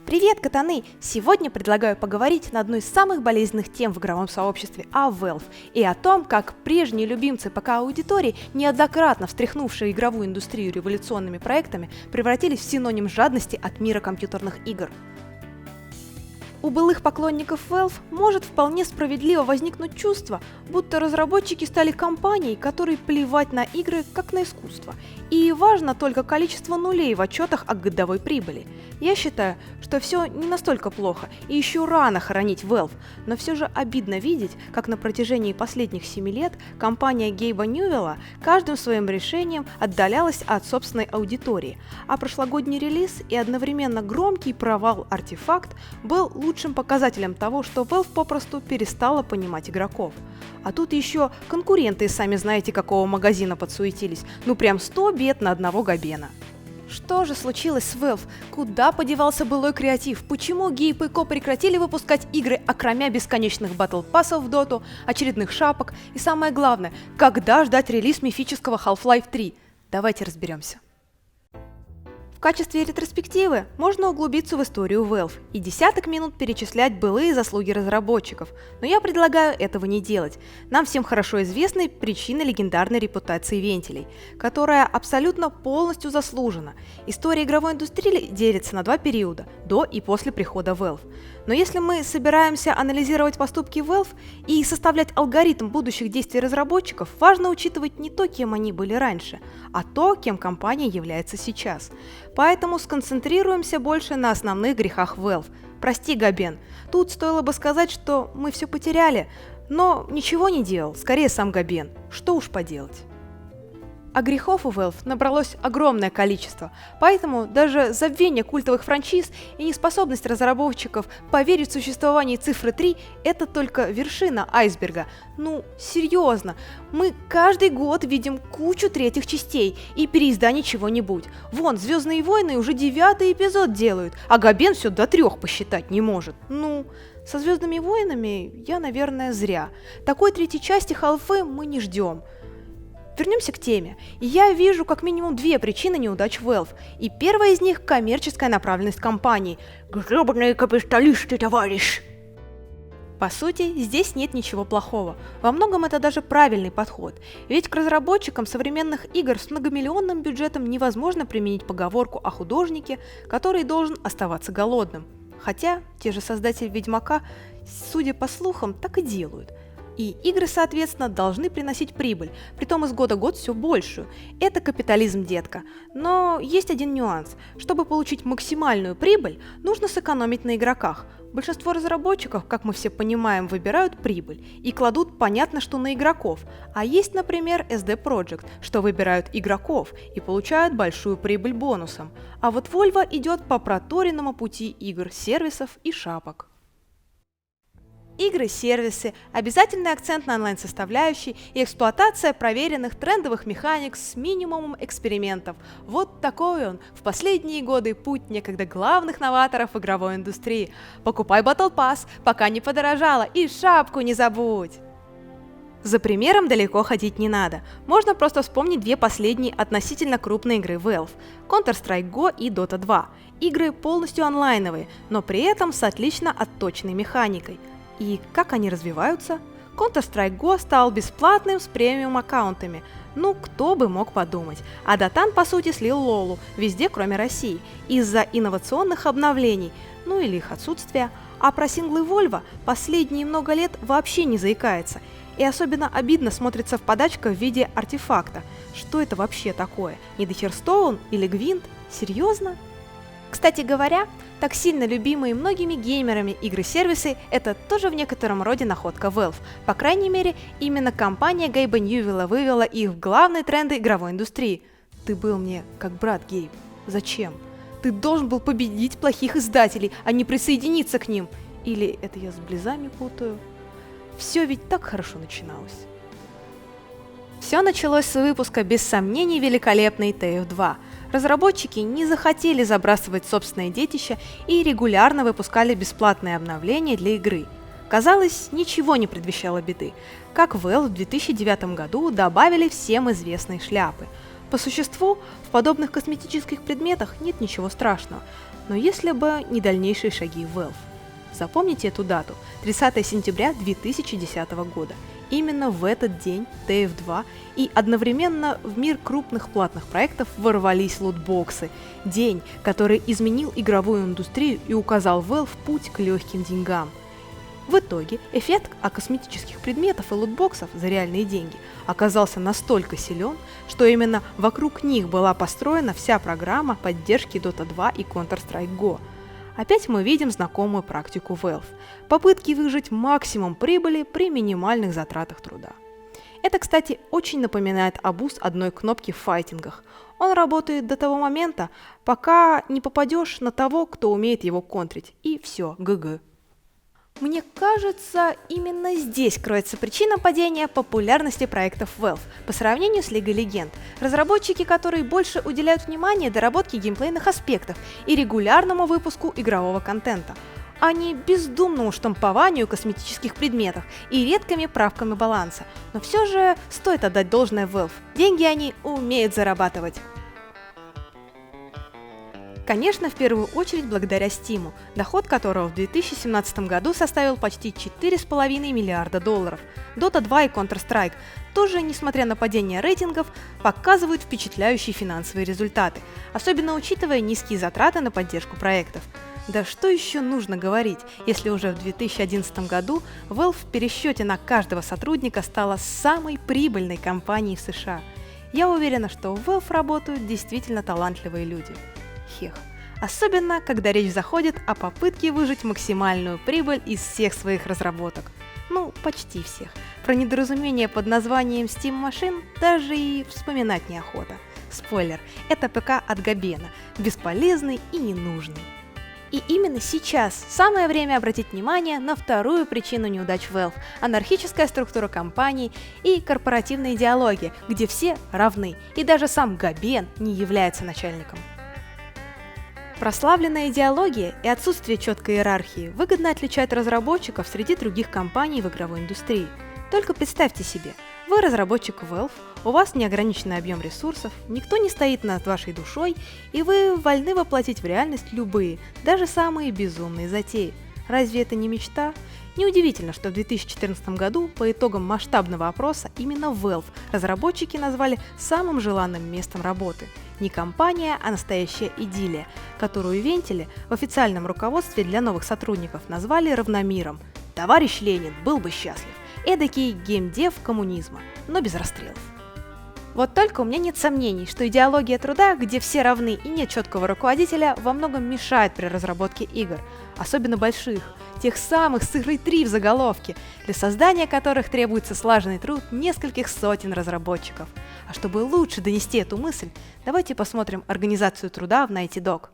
Привет, катаны! Сегодня предлагаю поговорить на одной из самых болезненных тем в игровом сообществе о Valve и о том, как прежние любимцы ПК-аудитории, неоднократно встряхнувшие игровую индустрию революционными проектами, превратились в синоним жадности от мира компьютерных игр. У былых поклонников Valve может вполне справедливо возникнуть чувство, будто разработчики стали компанией, которой плевать на игры как на искусство, и важно только количество нулей в отчетах о годовой прибыли. Я считаю, что все не настолько плохо, и еще рано хоронить Valve, но все же обидно видеть, как на протяжении последних 7 лет компания Гейба Ньюэлла каждым своим решением отдалялась от собственной аудитории, а прошлогодний релиз и одновременно громкий провал Артефакт был лучшим показателем того, что Valve попросту перестала понимать игроков. А тут еще конкуренты, сами знаете, какого магазина подсуетились, ну прям 100 бед на одного Габена. Что же случилось с Valve? Куда подевался былой креатив? Почему Гейб и Ко прекратили выпускать игры, окромя бесконечных батл-пассов в доту, очередных шапок? И самое главное, когда ждать релиз мифического Half-Life 3? Давайте разберемся. В качестве ретроспективы можно углубиться в историю Valve и десяток минут перечислять былые заслуги разработчиков, но я предлагаю этого не делать. Нам всем хорошо известны причины легендарной репутации вентилей, которая абсолютно полностью заслужена. История игровой индустрии делится на два периода – до и после прихода Valve. Но если мы собираемся анализировать поступки Valve и составлять алгоритм будущих действий разработчиков, важно учитывать не то, кем они были раньше, а то, кем компания является сейчас. Поэтому сконцентрируемся больше на основных грехах Valve. Прости, Габен, тут стоило бы сказать, что мы все потеряли, но ничего не делал, скорее сам Габен. Что уж поделать. А грехов у Valve набралось огромное количество, поэтому даже забвение культовых франшиз и неспособность разработчиков поверить в существование цифры 3 – это только вершина айсберга. Ну, серьезно, мы каждый год видим кучу третьих частей и переизданий чего-нибудь. Вон, «Звездные войны» уже 9-й эпизод делают, а Габен все до 3 посчитать не может. Ну, со «Звездными войнами» я, наверное, зря. Такой третьей части Half-Life мы не ждем. Вернемся к теме. Я вижу как минимум две причины неудач Valve, и первая из них – коммерческая направленность компании. Гребаные капиталисты, товарищ! По сути, здесь нет ничего плохого. Во многом это даже правильный подход. Ведь к разработчикам современных игр с многомиллионным бюджетом невозможно применить поговорку о художнике, который должен оставаться голодным. Хотя те же создатели Ведьмака, судя по слухам, так и делают. И игры, соответственно, должны приносить прибыль, притом из года в год все большую. Это капитализм, детка. Но есть один нюанс. Чтобы получить максимальную прибыль, нужно сэкономить на игроках. Большинство разработчиков, как мы все понимаем, выбирают прибыль и кладут понятно, что на игроков. А есть, например, SD Projekt, что выбирают игроков и получают большую прибыль бонусом. А вот Volvo идет по проторенному пути игр, сервисов и шапок. Игры, сервисы, обязательный акцент на онлайн-составляющей и эксплуатация проверенных трендовых механик с минимумом экспериментов. Вот такой он, в последние годы, путь некогда главных новаторов игровой индустрии. Покупай Battle Pass, пока не подорожало, и шапку не забудь! За примером далеко ходить не надо. Можно просто вспомнить две последние относительно крупные игры Valve – Counter-Strike Go и Dota 2. Игры полностью онлайновые, но при этом с отлично отточенной механикой. И как они развиваются? Counter-Strike Go стал бесплатным с премиум-аккаунтами. Ну, кто бы мог подумать. А Дотан, по сути, слил Лолу везде, кроме России, из-за инновационных обновлений, ну или их отсутствия. А про синглы Volvo последние много лет вообще не заикается. И особенно обидно смотрится в подачка в виде артефакта. Что это вообще такое? Недохерстоун или Гвинт? Серьезно? Кстати говоря, так сильно любимые многими геймерами игры-сервисы – это тоже в некотором роде находка Valve. По крайней мере, именно компания Гейба Ньюэлла вывела их в главные тренды игровой индустрии. Ты был мне как брат, Гейб. Зачем? Ты должен был победить плохих издателей, а не присоединиться к ним. Или это я с Близами путаю? Все ведь так хорошо начиналось. Все началось с выпуска без сомнений великолепной TF2. Разработчики не захотели забрасывать собственное детище и регулярно выпускали бесплатные обновления для игры. Казалось, ничего не предвещало беды. Как Valve в 2009 году добавили всем известные шляпы. По существу, в подобных косметических предметах нет ничего страшного. Но если бы не дальнейшие шаги Valve. Запомните эту дату – 30 сентября 2010 года. Именно в этот день TF2 и одновременно в мир крупных платных проектов ворвались лутбоксы. День, который изменил игровую индустрию и указал Valve путь к легким деньгам. В итоге эффект от косметических предметов и лутбоксов за реальные деньги оказался настолько силен, что именно вокруг них была построена вся программа поддержки Dota 2 и Counter-Strike Go. Опять мы видим знакомую практику Valve – попытки выжать максимум прибыли при минимальных затратах труда. Это, кстати, очень напоминает абуз одной кнопки в файтингах. Он работает до того момента, пока не попадешь на того, кто умеет его контрить, и все, ГГ. Мне кажется, именно здесь кроется причина падения популярности проектов Valve по сравнению с Лигой Легенд, разработчики которые больше уделяют внимание доработке геймплейных аспектов и регулярному выпуску игрового контента, а не бездумному штампованию косметических предметов и редкими правками баланса. Но все же стоит отдать должное Valve, деньги они умеют зарабатывать. Конечно, в первую очередь благодаря Steam, доход которого в 2017 году составил почти $4,5 миллиарда. Dota 2 и Counter-Strike тоже, несмотря на падение рейтингов, показывают впечатляющие финансовые результаты, особенно учитывая низкие затраты на поддержку проектов. Да что еще нужно говорить, если уже в 2011 году Valve в пересчете на каждого сотрудника стала самой прибыльной компанией в США. Я уверена, что в Valve работают действительно талантливые люди. Хех. Особенно, когда речь заходит о попытке выжать максимальную прибыль из всех своих разработок. Ну, почти всех. Про недоразумение под названием Steam машин даже и вспоминать неохота. Спойлер, это ПК от Габена, бесполезный и ненужный. И именно сейчас самое время обратить внимание на вторую причину неудач Valve – анархическая структура компании и корпоративная идеология, где все равны, и даже сам Габен не является начальником. Прославленная идеология и отсутствие четкой иерархии выгодно отличают разработчиков среди других компаний в игровой индустрии. Только представьте себе, вы разработчик Valve, у вас неограниченный объем ресурсов, никто не стоит над вашей душой, и вы вольны воплотить в реальность любые, даже самые безумные затеи. Разве это не мечта? Неудивительно, что в 2014 году по итогам масштабного опроса именно Valve разработчики назвали самым желанным местом работы. Не компания, а настоящая идиллия, которую вентили в официальном руководстве для новых сотрудников назвали равномиром. Товарищ Ленин был бы счастлив. Эдакий геймдев коммунизма, но без расстрелов. Вот только у меня нет сомнений, что идеология труда, где все равны и нет четкого руководителя, во многом мешает при разработке игр, особенно больших, тех самых с игрой 3 в заголовке, для создания которых требуется слаженный труд нескольких сотен разработчиков. А чтобы лучше донести эту мысль, давайте посмотрим организацию труда в Naughty Dog.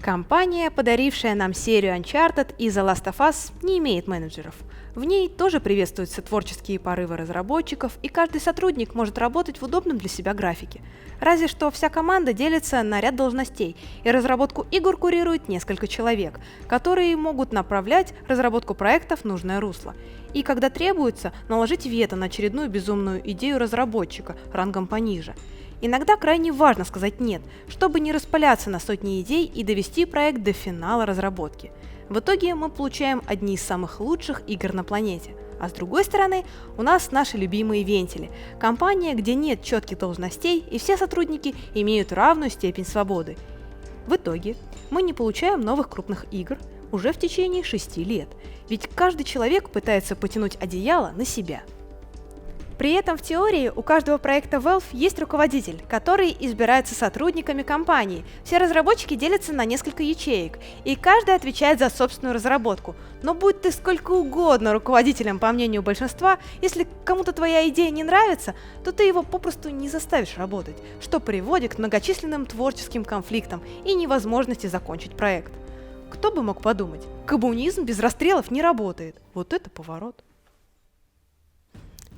Компания, подарившая нам серию Uncharted и The Last of Us, не имеет менеджеров. В ней тоже приветствуются творческие порывы разработчиков, и каждый сотрудник может работать в удобном для себя графике. Разве что вся команда делится на ряд должностей, и разработку игр курирует несколько человек, которые могут направлять разработку проектов в нужное русло. И когда требуется, наложить вето на очередную безумную идею разработчика рангом пониже. Иногда крайне важно сказать «нет», чтобы не распыляться на сотни идей и довести проект до финала разработки. В итоге мы получаем одни из самых лучших игр на планете. А с другой стороны, у нас наши любимые вентили – компания, где нет четких должностей и все сотрудники имеют равную степень свободы. В итоге мы не получаем новых крупных игр уже в течение 6 лет, ведь каждый человек пытается потянуть одеяло на себя. При этом в теории у каждого проекта Valve есть руководитель, который избирается сотрудниками компании. Все разработчики делятся на несколько ячеек, и каждый отвечает за собственную разработку. Но будь ты сколько угодно руководителем, по мнению большинства, если кому-то твоя идея не нравится, то ты его попросту не заставишь работать, что приводит к многочисленным творческим конфликтам и невозможности закончить проект. Кто бы мог подумать, коммунизм без расстрелов не работает. Вот это поворот.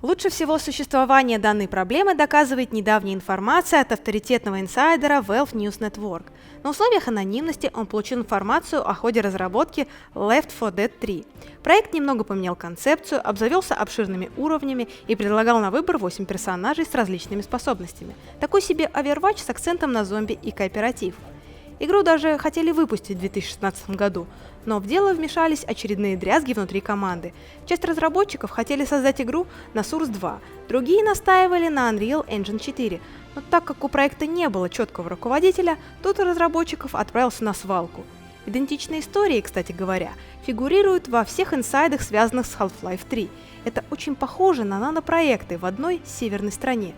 Лучше всего существование данной проблемы доказывает недавняя информация от авторитетного инсайдера Valve News Network. На условиях анонимности он получил информацию о ходе разработки Left 4 Dead 3. Проект немного поменял концепцию, обзавелся обширными уровнями и предлагал на выбор 8 персонажей с различными способностями. Такой себе Overwatch с акцентом на зомби и кооператив. Игру даже хотели выпустить в 2016 году, но в дело вмешались очередные дрязги внутри команды. Часть разработчиков хотели создать игру на Source 2, другие настаивали на Unreal Engine 4, но так как у проекта не было четкого руководителя, тот у разработчиков отправился на свалку. Идентичные истории, кстати говоря, фигурируют во всех инсайдах, связанных с Half-Life 3. Это очень похоже на нанопроекты в одной северной стране.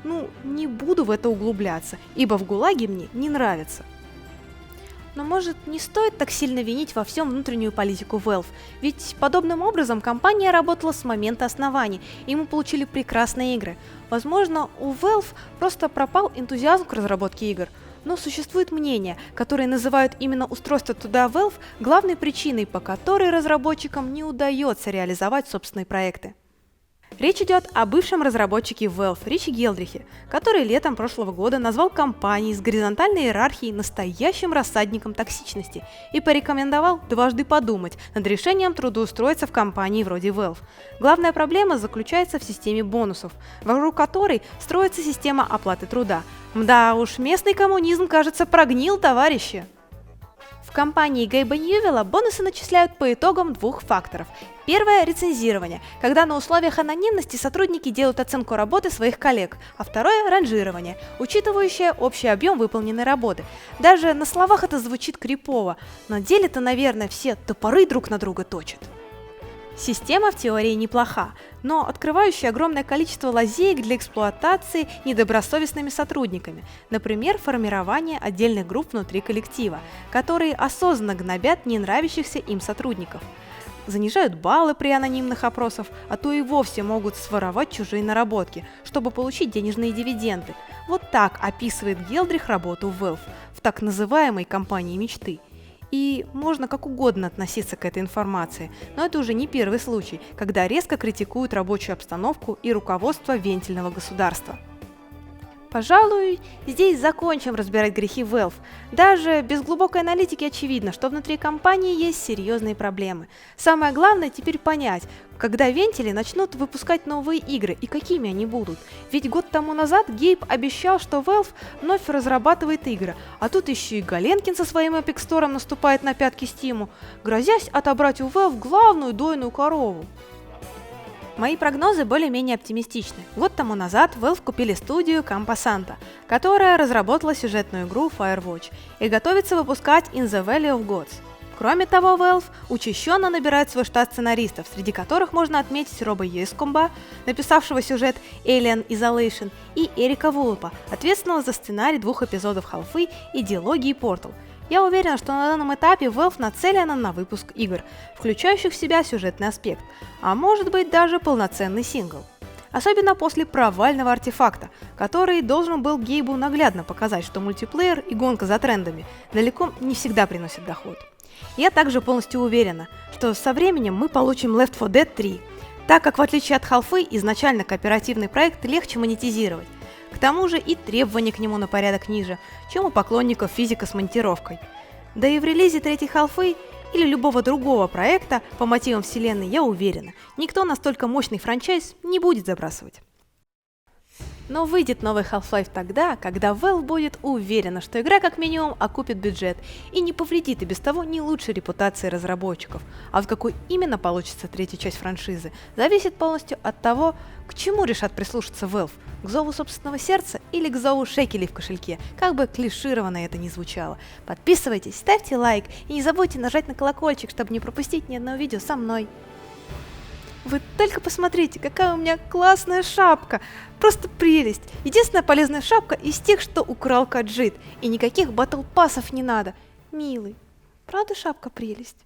Ну, не буду в это углубляться, ибо в ГУЛАГе мне не нравится. Но может не стоит так сильно винить во всем внутреннюю политику Valve, ведь подобным образом компания работала с момента основания, и мы получили прекрасные игры. Возможно, у Valve просто пропал энтузиазм к разработке игр, но существует мнение, которое называют именно устройство туда Valve главной причиной, по которой разработчикам не удается реализовать собственные проекты. Речь идет о бывшем разработчике Valve Ричи Гелдрихе, который летом прошлого года назвал компании с горизонтальной иерархией настоящим рассадником токсичности и порекомендовал дважды подумать над решением трудоустроиться в компании вроде Valve. Главная проблема заключается в системе бонусов, вокруг которой строится система оплаты труда. Мда уж, местный коммунизм, кажется, прогнил, товарищи. В компании Гейба Ньювелла бонусы начисляют по итогам двух факторов. Первое – рецензирование, когда на условиях анонимности сотрудники делают оценку работы своих коллег, а второе – ранжирование, учитывающее общий объем выполненной работы. Даже на словах это звучит крипово, но на деле-то, наверное, все топоры друг на друга точат. Система в теории неплоха, но открывающая огромное количество лазеек для эксплуатации недобросовестными сотрудниками, например, формирование отдельных групп внутри коллектива, которые осознанно гнобят не нравящихся им сотрудников. Занижают баллы при анонимных опросах, а то и вовсе могут своровать чужие наработки, чтобы получить денежные дивиденды. Вот так описывает Гелдрих работу Valve в так называемой компании мечты. И можно как угодно относиться к этой информации, но это уже не первый случай, когда резко критикуют рабочую обстановку и руководство вентильного государства. Пожалуй, здесь закончим разбирать грехи Valve. Даже без глубокой аналитики очевидно, что внутри компании есть серьезные проблемы. Самое главное теперь понять, когда вентили начнут выпускать новые игры и какими они будут. Ведь год тому назад Гейб обещал, что Valve вновь разрабатывает игры, а тут еще и Галенкин со своим Epic Store наступает на пятки Стиму, грозясь отобрать у Valve главную дойную корову. Мои прогнозы более-менее оптимистичны. Год тому назад Valve купили студию Campo Santo, которая разработала сюжетную игру Firewatch и готовится выпускать In the Valley of Gods. Кроме того, Valve учащенно набирает свой штат сценаристов, среди которых можно отметить Роба Йескомба, написавшего сюжет Alien Isolation, и Эрика Вулпа, ответственного за сценарий 2 эпизодов Half-Life и диалогии Portal. Я уверена, что на данном этапе Valve нацелена на выпуск игр, включающих в себя сюжетный аспект, а может быть даже полноценный сингл. Особенно после провального артефакта, который должен был Гейбу наглядно показать, что мультиплеер и гонка за трендами далеко не всегда приносят доход. Я также полностью уверена, что со временем мы получим Left 4 Dead 3, так как в отличие от Half-Life изначально кооперативный проект легче монетизировать. К тому же и требования к нему на порядок ниже, чем у поклонников физика с монтировкой. Да и в релизе третьей Half-Life или любого другого проекта по мотивам вселенной, я уверена, никто настолько мощный франчайз не будет забрасывать. Но выйдет новый Half-Life тогда, когда Valve будет уверена, что игра как минимум окупит бюджет и не повредит и без того не лучшей репутации разработчиков. А вот какой именно получится третья часть франшизы, зависит полностью от того, к чему решат прислушаться Valve, к зову собственного сердца или к зову шекелей в кошельке, как бы клишированно это ни звучало. Подписывайтесь, ставьте лайк и не забудьте нажать на колокольчик, чтобы не пропустить ни одного видео со мной. Вы только посмотрите, какая у меня классная шапка! Просто прелесть! Единственная полезная шапка из тех, что украл Каджит. И никаких батл-пассов не надо. Милый, правда шапка прелесть?